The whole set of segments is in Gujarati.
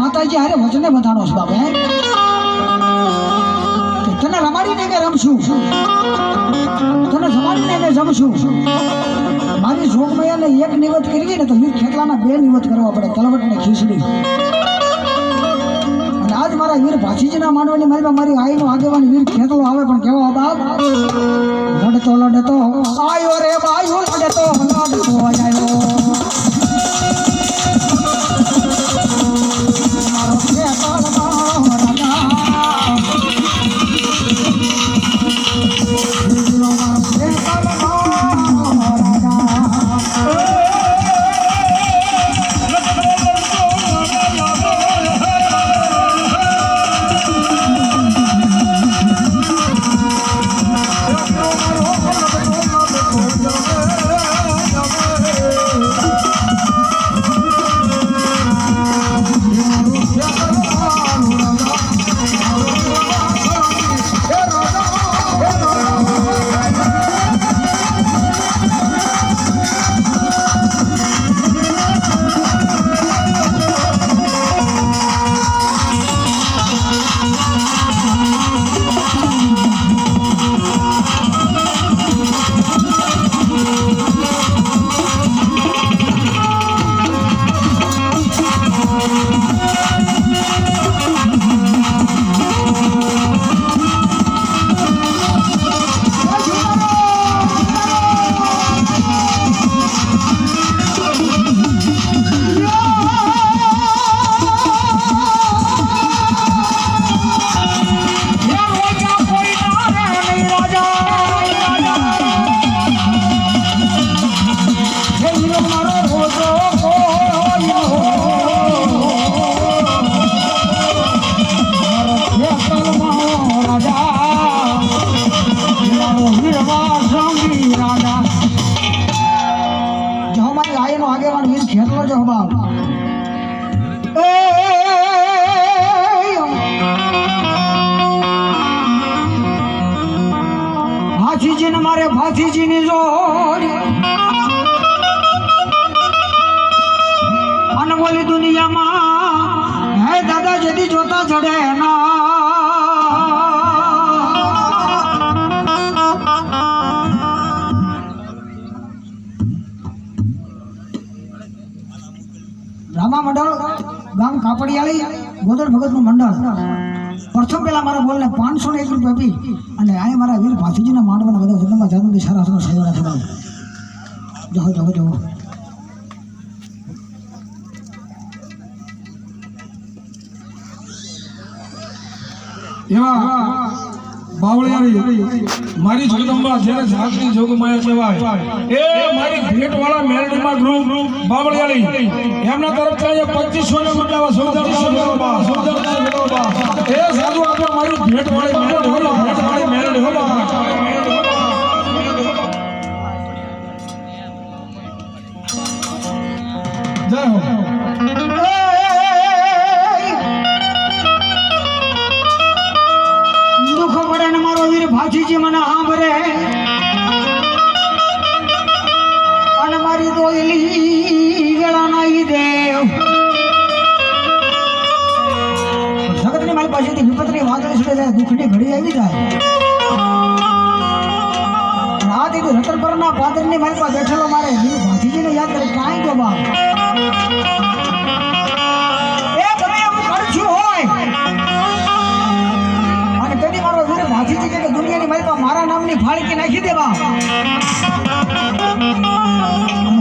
માતાજી હારે વચને બધાનો છે બાબા તને રમાડીને કે રમશું તને જમાડીને કે જમશું મારી જોગમયાને એક નિવત કરવી ને તો વીર ખેતલાના બે નિવત કરવા પડે તલવટ ને ખીચડી અને આજ મારા વીર ભાચીજીના માંડવાની મારી મારી આઈનો આગેવાન વીર ખેતલો આવે પણ કેવો બાપ લડતો લડતો આયો રે બાયો લડતો લડતો આયો મારે ભાથીજીની જોડ અનમોલી દુનિયામાં હે દાદા જેથી જોતા ચડે ના રામા મંડળ ગામ કાપડિયાળી ગોદર ભગતનું મંડળ પ્રથમ પેલા મારા બોલને 501 રૂપિયા આપી અને આ મારા વીર ભાથીજીના માંડવાના બધા જન્મમાં જાનુ સારા સારા સહેવાના થયા જાઓ જાઓ જાઓ એવા બાવળિયારી મારી જગદંબા જેને જાતની જોગમાયા કહેવાય એ મારી ભેટવાળા મેરડીમાં ગ્રુપ બાવળિયારી એમના તરફથી 2500 રૂપિયા સોલજર એ સાધુ આપો મારી ભેટવાળી મેરડી હો જય હો ઓસડે જાય દુઃખની ઘડી આવી જાય આ દીધું રતનપરના પાદરની માલપા બેઠેલો મારે ભાતીજીને યાદ કરે કાંઈ ગયો બાપ એ તમે એવું કરશું હોય અને તેથી મારો વીર ભાતીજી કે દુનિયાની માલપા મારા નામની ફાળકી નાખી દેવા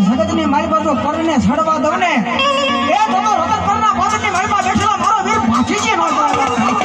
જગતની માલપા તો કરીને સડવા દઉં ને એ તમે રતનપરના પાદરની માલપા બેઠેલો મારો વીર ભાતીજી નો ભાતીજી નો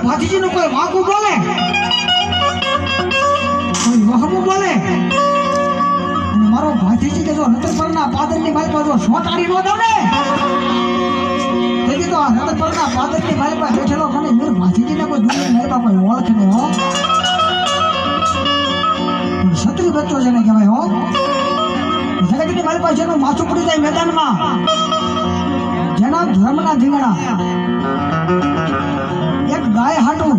ભાતીજીનું કોઈ વાંકું બોલે કોઈ વહમું બોલે અને મારો ભાતીજી કે જો રતનપરના પાદરની માલપા જો સોટાડી નો દઉં ને તેથી તો આ રતનપરના પાદરની માલપા બેઠેલો મને વીર ભાતીજીને કોઈ દુનિયાની માલપા કોઈ ઓળખે નહીં હો પણ ક્ષત્રિય બચ્ચો જેને કહેવાય હો જગતની માલપા જેનું માથું પડી જાય મેદાનમાં જેના ધર્મના ધીંગણા એક ગાય હાટું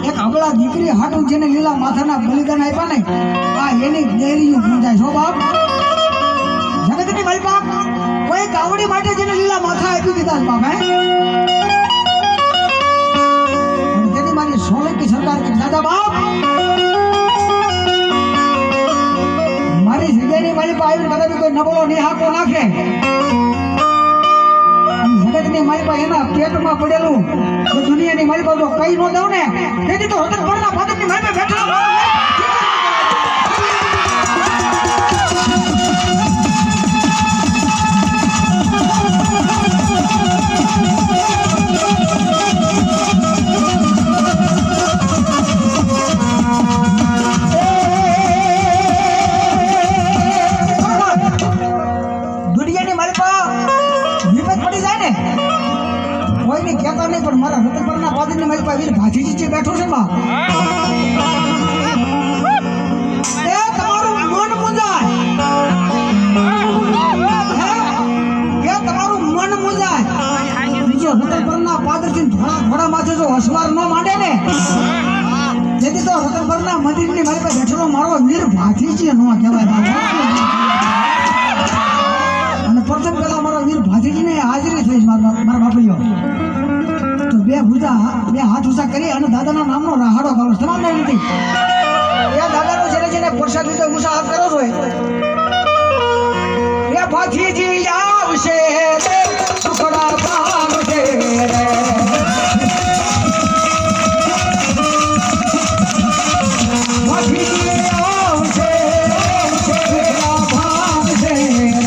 એક અબળા દીકરી હાટું જેને લીલા માથાના બલિદાન આપ્યા ને આ એની દેરીયું પૂજાય છો બાપ જગતની માલપા કોઈ ગાવડી માટે જેને લીલા માથા આપી દીધા બાપ હે અને તેની મારી સોલંકી સરકાર કે દાદા બાપ મારી જગ્યાની માલપા આવીને કદાચ કોઈ નબળો નિહાકો નાખે જગતની માલપા એના પેટમાં પડેલું તો દુનિયાની માલપા તો કઈ નો દઉં ને તેથી તો રતનપરના પાદરની માલપા બેઠેલો દુનિયાની માલપા વિપત પડી જાય ને કોઈને કહેતા નહીં પણ મારા રતનપરના પાદરની માલપા વીર ભાતીજી જે બેઠો છે બા એ તમારું મન મુંજાય એ તમારું મન મુંજાય બીજો રતનપરના પાદરથી ધોળા ઘોડા માથે જો હસવાર ન માંડે ને તેથી તો રતનપરના મંદિરની માલપા બેઠેલો મારો વીર ભાતીજી ન કહેવાય અને પ્રથમ પેલા મારા વીર ભાતીજીને હાજરી થઈ મારા બાપલીઓ તો બે હાથ ઊંચા કરી અને દાદાના નામનો રાહાડો ગાળો તમામ ને નથી એ દાદાનો જેને પ્રસાદ લીધો ઊંચા હાથ કરો છો એ ભાતીજી આવશે સુખડા પામશે રે ભાતીજી આવશે સુખડા પામશે રે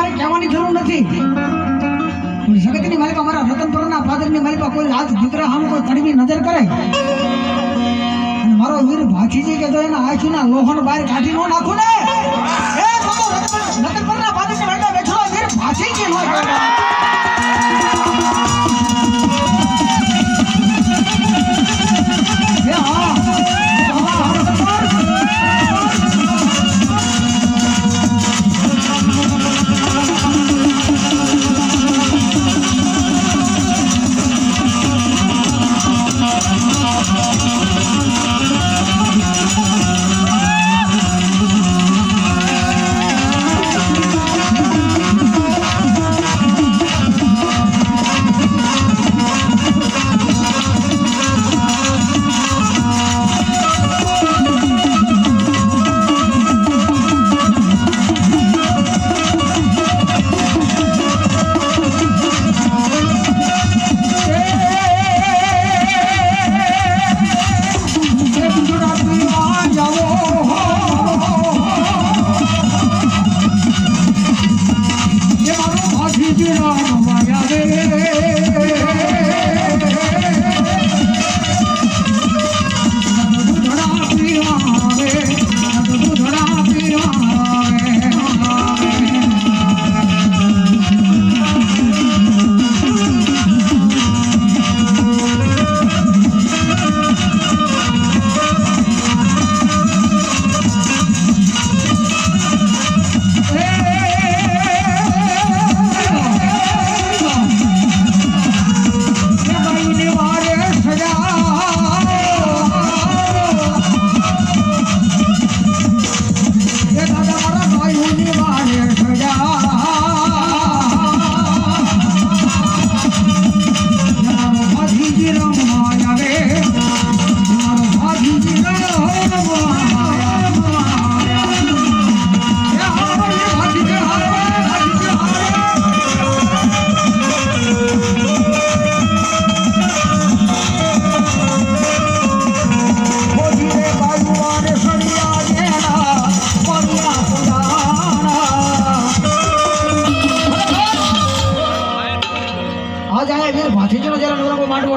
મારે કહેવાની જરૂર નથી. જગતની માલિક અમારા રતનપુરના ફાધરની માલિક કોઈ રાજ દીકરા સામે કોઈ કડવી નજર કરે અને મારો વીર ભાખીજી કે તો એના આંખના લોહન બહાર કાઢી નો નાખું ને એ તો રતનપુરના ફાધરની માલિક બેઠો વીર ભાખીજી હોય.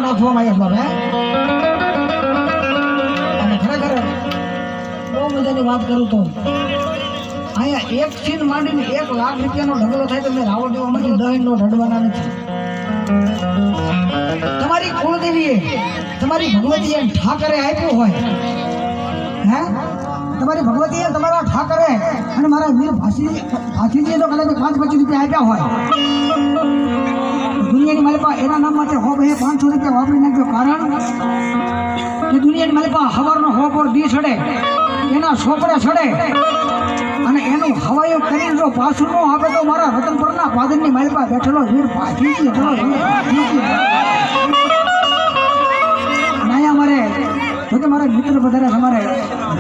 નાખવામાં આવ્યા અને ખરેખર બહુ મજાની વાત કરું તો અહીંયા એક સીન માંડીને 1 લાખ રૂપિયાનો ઢગલો થાય તો મેં રાવણ દેવામાંથી 10 નો ઢડવાના નથી. તમારી કુળદેવીએ તમારી ભગવતીએ ઠાકરે આપ્યું હોય હે તમારી ભગવતીએ તમારા ઠાકરે અને મારા વીર ભાથીજીએ તો કદાચ 5-25 રૂપિયા આપ્યા હોય દુનિયાની માલિકા એના નામ માટે 500 રૂપિયા વાપરી નાખ્યો. કારણ કે દુનિયાની માલિકા હવારનો હોપોર દી ચડે એના સોપડે ચડે અને એનું હવાયું કરીને જો પાછું ન આપે તો મારા રતનપુરના ફાધરની માલિકા બેઠેલો વીર ભાથીજી અને અહીંયા અમારે જોકે મારા મિત્ર બધા અમારે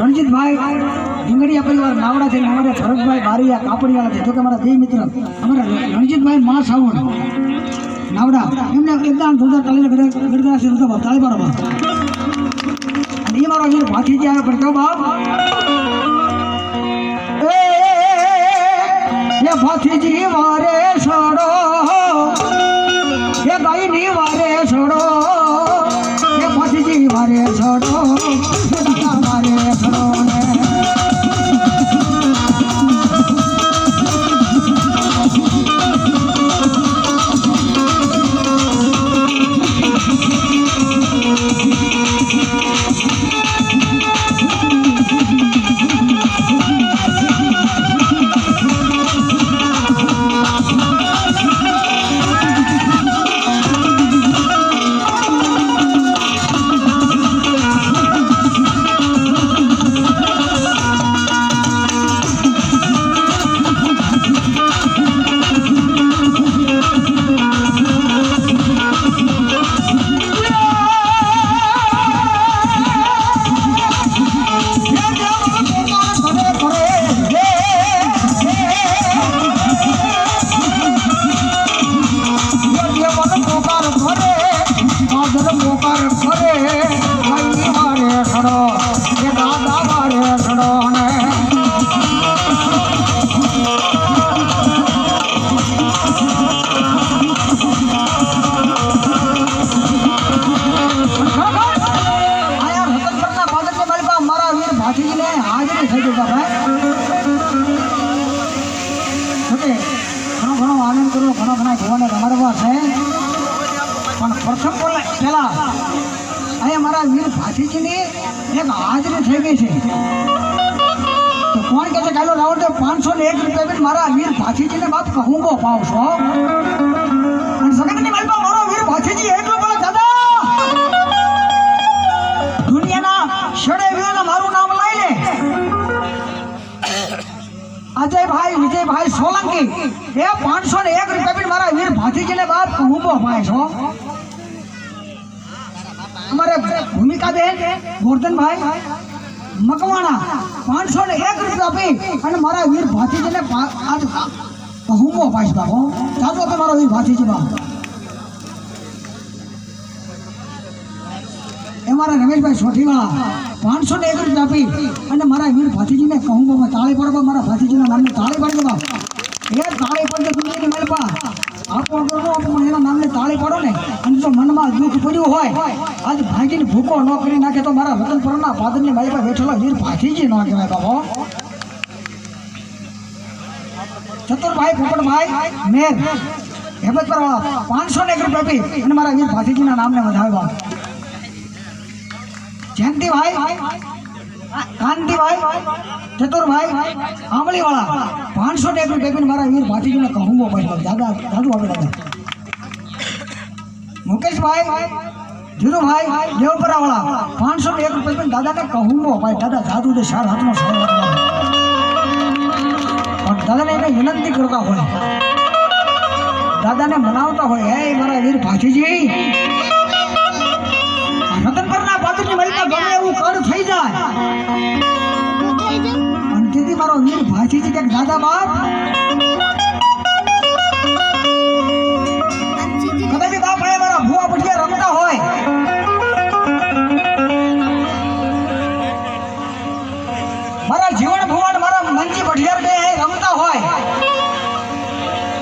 રણજીતભાઈ ઢીંગડિયા પરિવાર નાવડા છે, અમારે ભરતભાઈ બારીયા કાપડિયાળા છે. જોકે મારા 2 મિત્ર અમારા રણજીતભાઈ મા સાવણ નાવડા એમને એકદમ જોરદાર તાલીને ગડગડાશે તો તાળી બરાબર અને એ મારો વીર ભાથીજી આવે પણ કહો બાપ એ ભાથીજી વારે છોડો એ ગાયની વારે છોડો એ ભાથીજી વારે છોડો વારે છોડો મિત્રોનો ઘણા ભગવાને તમારા પાસે પણ પ્રથમ પહેલા અહીંયા મારા વીર ભાતીજીની એક હાજરી થઈ ગઈ છે. તો કોણ કહે છે કાલો રાવણ તો 501 રૂપિયા બી મારા વીર ભાતીજીને બાપ કહુંગો પાવશો અને સગતની માલપા મારો વીર ભાતીજી એટલો બોલે દાદા દુનિયાના છેડે વીરના મારું નામ લઈ લે. અજયભાઈ વિજયભાઈ સોલંકી એ 501 રૂપિયા બી મારા વીર ભાતીજીને બાપ કહુંગો પાવશો. અમારે ભૂમિકા બેન ગોરધનભાઈ મકવાણા 501 રૂપિયા આપી અને મારા વીર ભાતીજીને આજ કહુંગો પાઈશ બાપો. ચાલો તો મારો વીર ભાતીજી બાપ એ મારા રમેશભાઈ સોઠીવાળા 501 રૂપિયા આપી અને મારા વીર ભાતીજીને કહુંગો તાળી પડો મારા ભાતીજીના નામને તાળી પાડજો બાપ. એ તાળી પડજો દુનિયાની મેલપા આપો પણ એના નામને તાળી પાડો ને. અને જો મનમાં દુઃખ પડ્યું હોય આજ ભાગીને ભૂકો ન કરી નાખે તો મારા રતનપુરના પાદરની મારી પાસે બેઠેલો વીર ભાતીજી ન કહેવાય બાબો. ચતુરભાઈ પોપટભાઈ મેર હેમતપર 501 રૂપિયા આપી અને મારા વીર ભાતીજીના નામને વધાવે બાપ. જયંતિભાઈ કાંતિભાઈ ચતુરભાઈ આંબલીવાળા 501 રૂપિયા મારા વીર ભાતીજીને કહુંગો ભાઈ દાદા દાદુ આપણે દાદા. મુકેશભાઈ ધીરુભાઈ દેવપરાવાળા 501 રૂપિયા દાદાને કહુંગો ભાઈ દાદા દાદુ દે 4 હાથનો સહાય પણ દાદાને એને વિનંતી કરતા હોય દાદાને મનાવતા હોય હે મારા વીર ભાતીજી રતનપરના પાદરની મલકા ગમે એવું કર થઈ જાય અને તેથી મારો વીર ભાતીજી કે દાદા બાપ કદાચ બાપ આયા મારા ભુવા પઠિયા રમતા હોય મારા જીવન ભુવાન મારા મંજી પઠિયાર બે રમતા હોય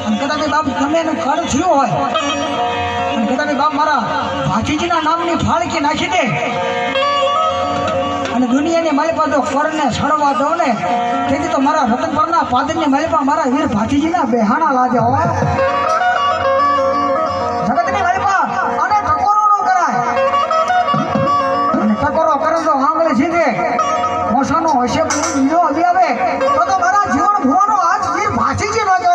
અને કદાચ બાપ તમે એનું કર થયું હોય અને કદાચ બાપ મારા ભાતીજીના નામની ફાળકી નાખી દે અને દુનિયાની માલિપા તો કરને સડવા દઉં ને તેથી તો મારા રતનપરના પાદરની માલિપા મારા વીર ભાતીજીના બેહાણા લાગે હોય. જગતની માલિપા અને ટકોરો ન કરાય અને ટકોરો કરે તો આંગળી સીધે મોસાનો હશે બીજો આવી આવે તો મારા જીવન ભુવાનો આજ વીર ભાતીજી ન કહેવાય.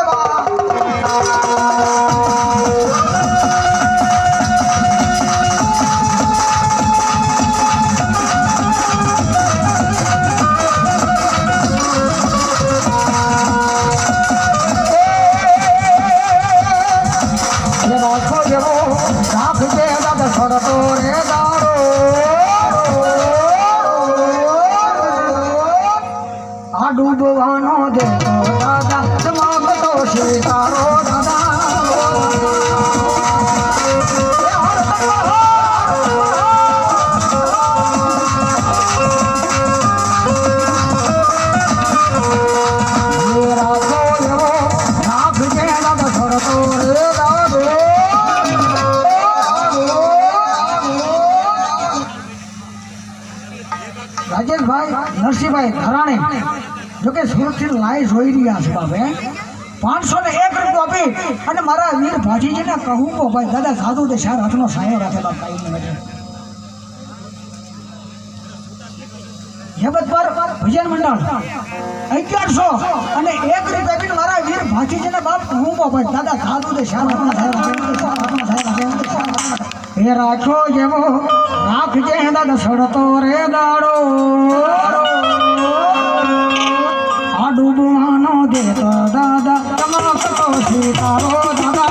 ડૂબવાનો દેતો દાદા સમાગતો શિકારો દાદા રાજેશભાઈ નરસિંહભાઈ ધરાણી જોકે સુરતથી લાઈ જોઈ રહ્યા છે બાપે 501 રૂપિયા આપી અને મારા વીર ભાતીજીને કહું તો ભાઈ દાદા સાધુ તે 4 હાથનો સાયો રાખે બાપ કાઈ નથી. હેબતપર ભજન મંડળ 1100 અને 1 રૂપિયા આપીને મારા વીર ભાતીજીને બાપ કહું તો ભાઈ દાદા સાધુ તે 4 હાથનો સાયો રાખે. એ રાખ્યો જેવો રાખજે દાદા સડતો રે દાડો આ ડૂબવાનો દેતો દાદા ચમકતો સ્વીકારો દાદા.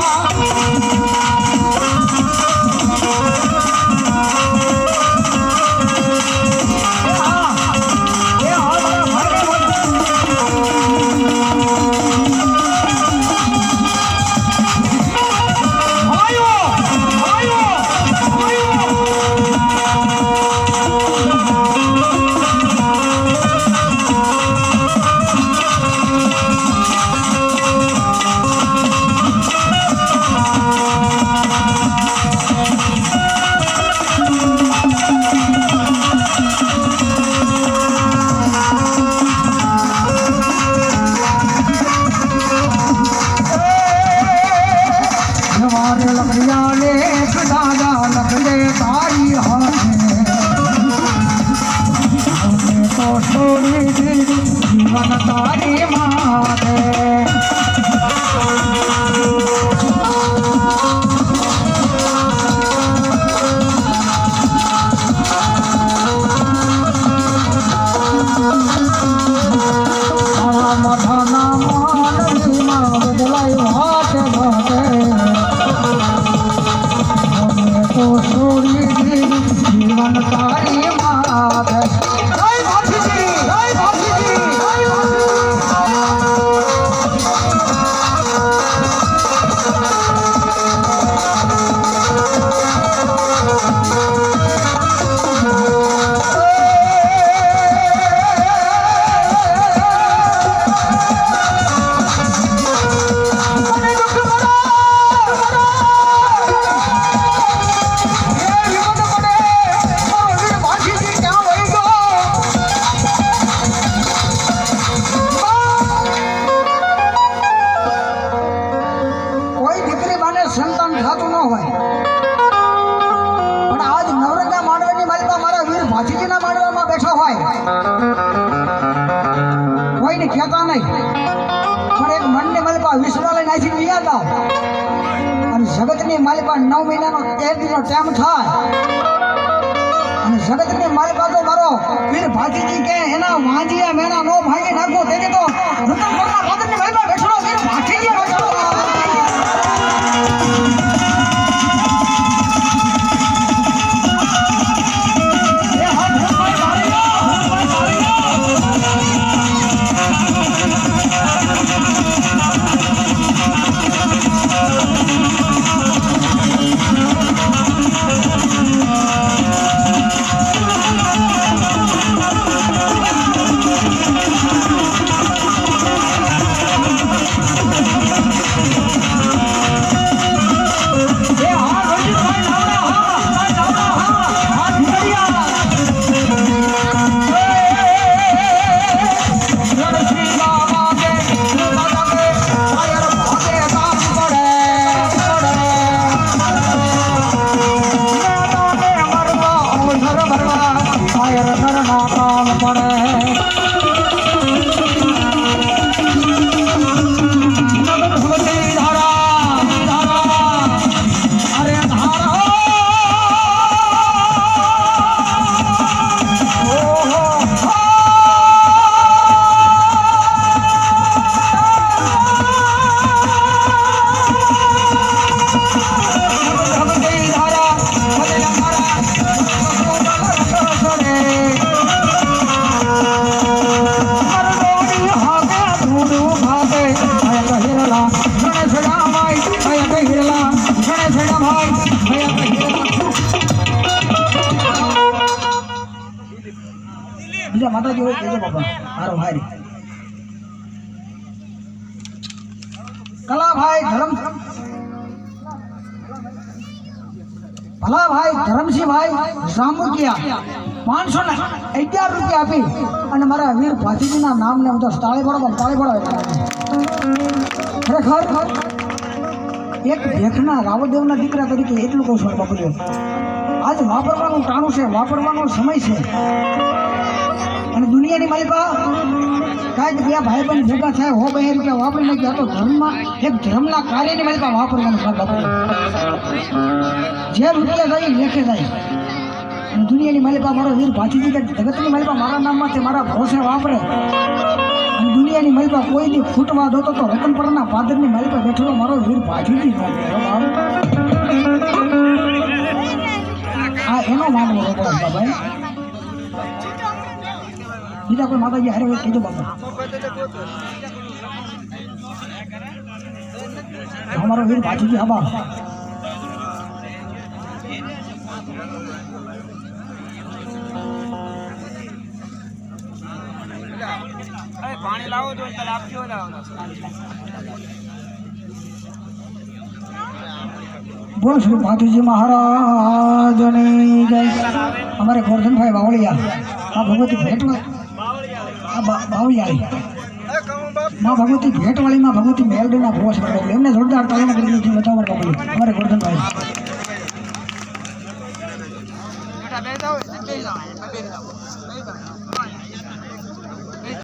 अरे लखिया ले दादा लख ले तारी हाथे तो छोड़ी जीवन तारी मारे मधाना मानवी माँ बदलाई हाथ भागे तो छोड़ी जीवन तारी मारे સંતાન થતું ન હોય પણ આજ નવરંગા માંડવાની માલિકા મારા વીર ભાતીજીના માંડવામાં બેઠા હોય કોઈને કહેતા નહીં પણ એક મનની માલિકા વિશ્વા લઈને અહીંથી યાદ આવ અને જગતની માલિકા 9 મહિનાનો 1 દિવસનો ટાઈમ થાય અને જગતની માલિકા તો મારો વીર ભાતીજી કે એના વાંજીયા મેણા નો ભાંગી નાખો તેથી તો રતનપુરના પાદરની માલિકા બેઠો વીર ભાતીજી બેઠો બીજા માતાજી હોય કેજો બાપા મારો ભાઈ કલાભાઈ ભલાભાઈ ધરમસિંહભાઈ જામુકિયા 511 રૂપિયા આપી અને મારા વીર ભાતીજીના નામને હું તો તાળી પડો ખરેખર એક ભેખના રાવદેવના દીકરા તરીકે એટલું કહું છું બાપુજી આજ વાપરવાનું ટાણું છે વાપરવાનો સમય છે અને દુનિયાની માલિકા કાંઈક બે ભાઈ બહેન ભેગા થાય હો 2 રૂપિયા વાપરી નાખ્યા તો ધર્મમાં એક ધર્મના કાર્યની માલિકા વાપરવાનું છે બાપુજી જે રૂપિયા જાય લેખે જાય અને દુનિયાની માલિકા મારો વીર ભાતીજી કે જગતની માલિકા મારા નામમાંથી મારા ભરોસે વાપરે અને દુનિયાની માલિકા કોઈ દી ખૂટવા દો તો રતનપુરના પાદરની માલિકા બેઠેલો મારો વીર ભાતીજી આ એનો માનવો હતો ભાઈ બીજા કોઈ માતાજી હારે હોય કીધું બાપા અમારો વીર ભાતીજી આબા પાણી લાવો તો આપજો બોલ શ્રી ભાતીજી મહારાજની જય અમારે ગોરધનભાઈ બાવળિયા આ ભગવતી ભેટમાં આ બાવળિયા માં ભગવતી ભેટવાળી માં ભગવતી મેલડીના પ્રવાસ કરવા બાપુ એમને જોરદાર તાળીઓ કરી દીધી બતાવો બાપુ અમારે ગોરધનભાઈ બેઠા બેસી જાઓ, બેસી જાઓ.